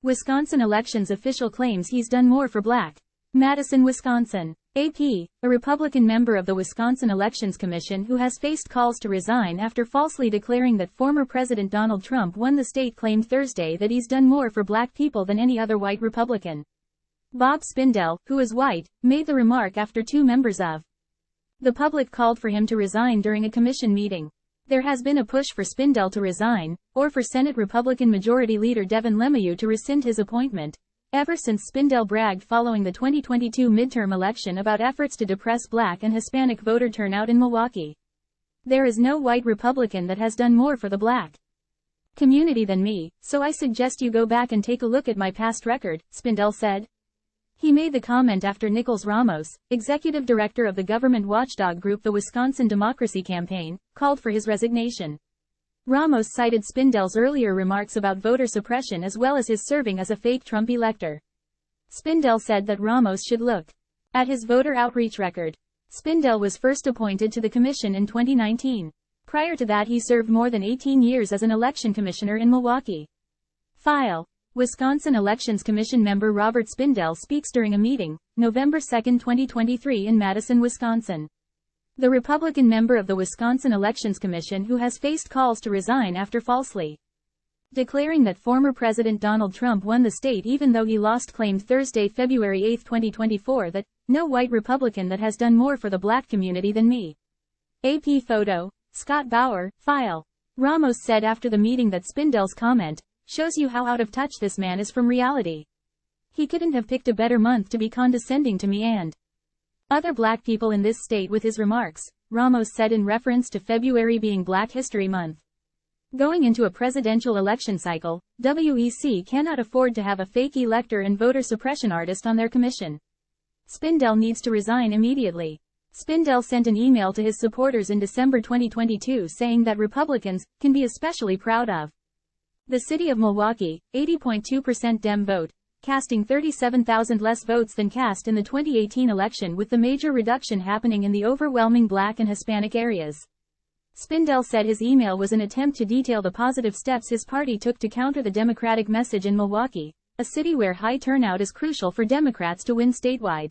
Wisconsin elections official claims he's done more for Black. Madison, Wisconsin. AP, a Republican member of the Wisconsin Elections Commission who has faced calls to resign after falsely declaring that former President Donald Trump won the state, claimed Thursday that he's done more for Black people than any other white Republican. Bob Spindell, who is white, made the remark after two members of the public called for him to resign during a commission meeting. There has been a push for Spindell to resign, or for Senate Republican Majority Leader Devin LeMahieu to rescind his appointment, ever since Spindell bragged following the 2022 midterm election about efforts to depress Black and Hispanic voter turnout in Milwaukee. There is no white Republican that has done more for the Black community than me, so I suggest you go back and take a look at my past record, Spindell said. He made the comment after Nicholas Ramos, executive director of the government watchdog group the Wisconsin Democracy Campaign, called for his resignation. Ramos cited Spindell's earlier remarks about voter suppression as well as his serving as a fake Trump elector. Spindell said that Ramos should look at his voter outreach record. Spindell was first appointed to the commission in 2019. Prior to that, he served more than 18 years as an election commissioner in Milwaukee. File. Wisconsin Elections Commission member Robert Spindell speaks during a meeting, November 2, 2023 in Madison, Wisconsin. The Republican member of the Wisconsin Elections Commission who has faced calls to resign after falsely declaring that former President Donald Trump won the state even though he lost, claimed Thursday, February 8, 2024 that, "No white Republican that has done more for the Black community than me." AP photo, Scott Bauer, file. Ramos said after the meeting that Spindell's comment shows you how out of touch this man is from reality. He couldn't have picked a better month to be condescending to me and other Black people in this state with his remarks, Ramos said in reference to February being Black History Month. Going into a presidential election cycle, WEC cannot afford to have a fake elector and voter suppression artist on their commission. Spindell needs to resign immediately. Spindell sent an email to his supporters in December 2022 saying that Republicans can be especially proud of the city of Milwaukee, 80.2% Dem vote, casting 37,000 less votes than cast in the 2018 election, with the major reduction happening in the overwhelming Black and Hispanic areas. Spindell said his email was an attempt to detail the positive steps his party took to counter the Democratic message in Milwaukee, a city where high turnout is crucial for Democrats to win statewide.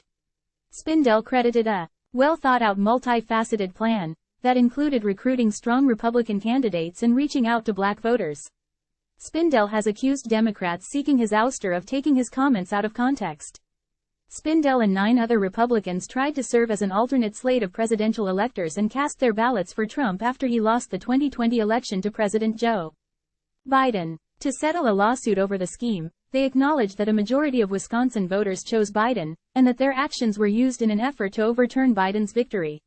Spindell credited a well-thought-out multifaceted plan that included recruiting strong Republican candidates and reaching out to Black voters. Spindell has accused Democrats seeking his ouster of taking his comments out of context. Spindell and 9 other Republicans tried to serve as an alternate slate of presidential electors and cast their ballots for Trump after he lost the 2020 election to President Joe Biden. To settle a lawsuit over the scheme, they acknowledged that a majority of Wisconsin voters chose Biden, and that their actions were used in an effort to overturn Biden's victory.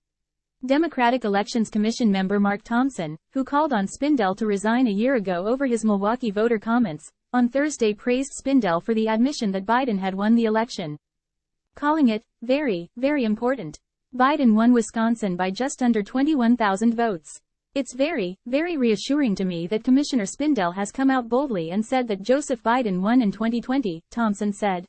Democratic Elections Commission member Mark Thompson, who called on Spindell to resign a year ago over his Milwaukee voter comments, on Thursday praised Spindell for the admission that Biden had won the election, calling it very, very important. Biden won Wisconsin by just under 21,000 votes. It's very, very reassuring to me that Commissioner Spindell has come out boldly and said that Joseph Biden won in 2020, Thompson said.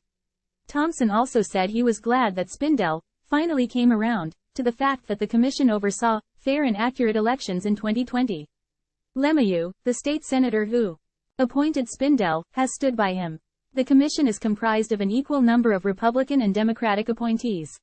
Thompson also said he was glad that Spindell finally came around to the fact that the commission oversaw fair and accurate elections in 2020. LeMahieu, the state senator who appointed Spindell, has stood by him. The commission is comprised of an equal number of Republican and Democratic appointees.